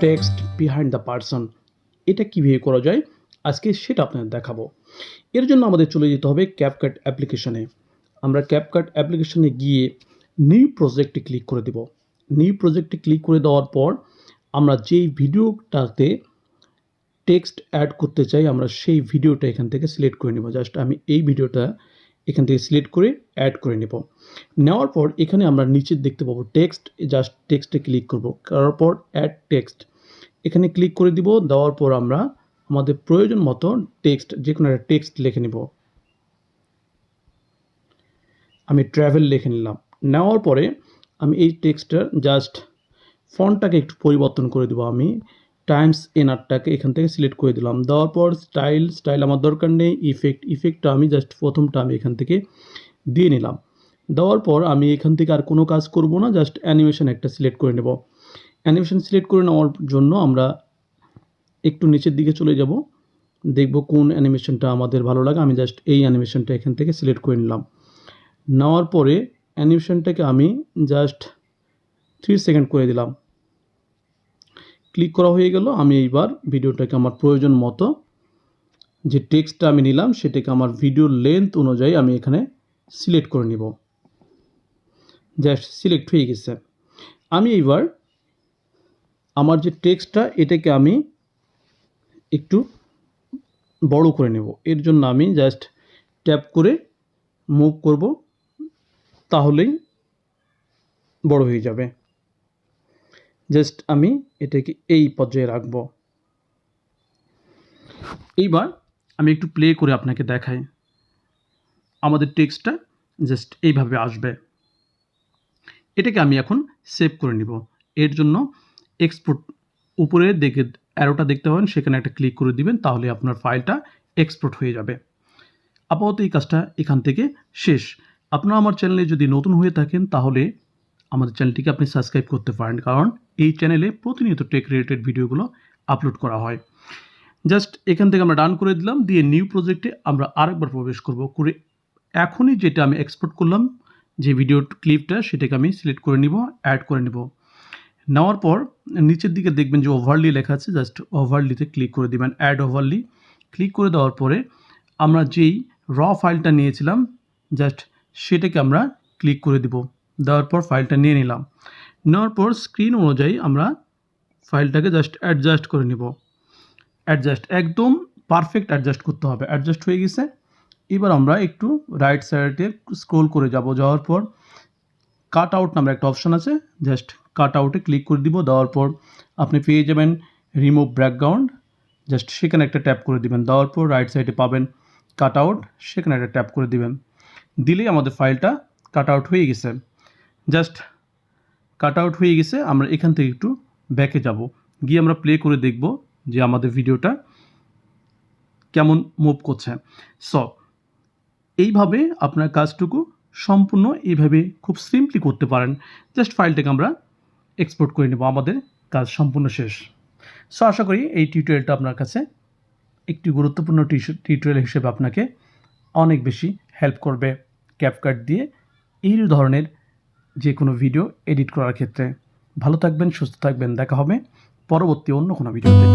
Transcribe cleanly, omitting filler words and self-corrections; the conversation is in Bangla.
টেক্সট বিহাইন্ড দ্য পারসন, এটা কীভাবে করা যায় আজকে সেটা আপনাদের দেখাবো। এর জন্য আমাদের চলে যেতে হবে ক্যাপকাট অ্যাপ্লিকেশনে। আমরা ক্যাপকাট অ্যাপ্লিকেশনে গিয়ে নিউ প্রজেক্টে ক্লিক করে দেব। নিউ প্রজেক্টে ক্লিক করে দেওয়ার পর আমরা যেই ভিডিওটাতে টেক্সট অ্যাড করতে চাই আমরা সেই ভিডিওটা এখান থেকে সিলেক্ট করে নেব। জাস্ট আমি এই ভিডিওটা এখান থেকে সিলেক্ট করে অ্যাড করে নেব। নেওয়ার পর এখানে আমরা নিচে দেখতে পাবো টেক্সট, জাস্ট টেক্সটে ক্লিক করব। করার পর অ্যাড টেক্সট এখানে ক্লিক করে দিব। দেওয়ার পর আমরা আমাদের প্রয়োজন মতো টেক্সট, যে কোনো একটা টেক্সট লিখে নেব। আমি ট্রাভেল লিখে নিলাম। নেওয়ার পরে আমি এই টেক্সটটার জাস্ট ফন্টটাকে একটু পরিবর্তন করে দেবো। আমি টাইমস এনারটাকে এখান থেকে সিলেক্ট করে দিলাম। দেওয়ার পর স্টাইল আমার দরকার নেই। ইফেক্টটা আমি জাস্ট প্রথমটা আমি এখান থেকে দিয়ে নিলাম। দেওয়ার পর আমি এখান থেকে আর কোনো কাজ করব না, জাস্ট অ্যানিমেশন একটা সিলেক্ট করে নেব। অ্যানিমেশন সিলেক্ট করে নেওয়ার জন্য আমরা একটু নিচের দিকে চলে যাব, দেখব কোন অ্যানিমেশনটা আমাদের ভালো লাগে। আমি জাস্ট এই অ্যানিমেশনটা এখান থেকে সিলেক্ট করে নিলাম। নেওয়ার পরে অ্যানিমেশনটাকে আমি জাস্ট 3 সেকেন্ড করে দিলাম। ক্লিক করা হয়ে গেল। আমি এইবার ভিডিওটাকে আমার প্রয়োজন মতো যে টেক্সটটা আমি নিলাম সেটাকে আমার ভিডিওর লেন্থ অনুযায়ী আমি এখানে সিলেক্ট করে নিব। জাস্ট সিলেক্ট হয়ে গেছে। আমি এইবার আমার যে টেক্সটটা এটাকে আমি একটু বড় করে নেব। এর জন্য আমি জাস্ট ট্যাপ করে মুভ করব, তাহলেই বড় হয়ে যাবে। জাস্ট আমি এটাকে এই পর্যায়ে রাখব। এইবার আমি একটু প্লে করে আপনাকে দেখাই। আমাদের টেক্সটটা জাস্ট এইভাবে আসবে। এটাকে আমি এখন সেভ করে নিব। এর জন্য এক্সপোর্ট উপরে দেখে অ্যারোটা দেখতে পাবেন, সেখানে একটা ক্লিক করে দিবেন, তাহলে আপনার ফাইলটা এক্সপোর্ট হয়ে যাবে। আপাতত এই কাজটা এখান থেকে শেষ। আপনারা আমার চ্যানেলে যদি নতুন হয়ে থাকেন তাহলে আমাদের চ্যানেলটিকে আপনি সাবস্ক্রাইব করতে পারেন, কারণ এই চ্যানেলে প্রতিনিয়ত টেক রিলেটেড ভিডিওগুলো আপলোড করা হয়। জাস্ট এখান থেকে আমরা ডান করে দিলাম। দিয়ে নিউ প্রজেক্টে আমরা আরেকবার প্রবেশ করব। করে এখনই যেটা আমি এক্সপোর্ট করলাম যে ভিডিও ক্লিপটা সেটাকে আমি সিলেক্ট করে নিব, অ্যাড করে নেব। নেওয়ার পর নিচের দিকে দেখবেন যে ওভারলি লেখা আছে, জাস্ট ওভারলিতে ক্লিক করে দিবেন। অ্যাড ওভারলি ক্লিক করে দেওয়ার পরে আমরা যেই র ফাইলটা নিয়েছিলাম জাস্ট সেটাকে আমরা ক্লিক করে দিব। দেওয়ার পর ফাইলটা নিয়ে নিলাম। নেওয়ার পর স্ক্রিন অনুযায়ী আমরা ফাইলটাকে জাস্ট অ্যাডজাস্ট করে নিব। অ্যাডজাস্ট একদম পারফেক্ট অ্যাডজাস্ট করতে হবে। অ্যাডজাস্ট হয়ে গেছে। এবার আমরা একটু রাইট সাইডে স্ক্রোল করে যাওয়ার পর কাট আউট নামের একটা অপশান আছে, জাস্ট কাট আউটে ক্লিক করে দিব। দেওয়ার পর আপনি পেয়ে যাবেন রিমুভ ব্যাকগ্রাউন্ড, জাস্ট সেখানে একটা ট্যাপ করে দিবেন। দেওয়ার পর রাইট সাইডে পাবেন কাট আউট, সেখানে একটা ট্যাপ করে দিবেন। দিলেই আমাদের ফাইলটা কাট আউট হয়ে গেছে। জাস্ট কাট আউট হয়ে গেছে। আমরা এখান থেকে একটু ব্যাকে যাব, গিয়ে আমরা প্লে করে দেখব যে আমাদের ভিডিওটা কেমন মুভ করছে। সো এইভাবে আপনার কাজটুকু সম্পূর্ণ এইভাবে খুব সিম্পলি করতে পারেন। জাস্ট ফাইলটাকে আমরা এক্সপোর্ট করে নেব, আমাদের কাজ সম্পূর্ণ শেষ। সো আশা করি এই টিউটোরিয়ালটা আপনার কাছে একটি গুরুত্বপূর্ণ টিউটোরিয়াল হিসেবে আপনাকে অনেক বেশি হেল্প করবে ক্যাপকাট দিয়ে এই ধরনের যে কোনো ভিডিও এডিট করার ক্ষেত্রে। ভালো থাকবেন, সুস্থ থাকবেন। দেখা হবে পরবর্তী অন্য কোনো ভিডিওতে।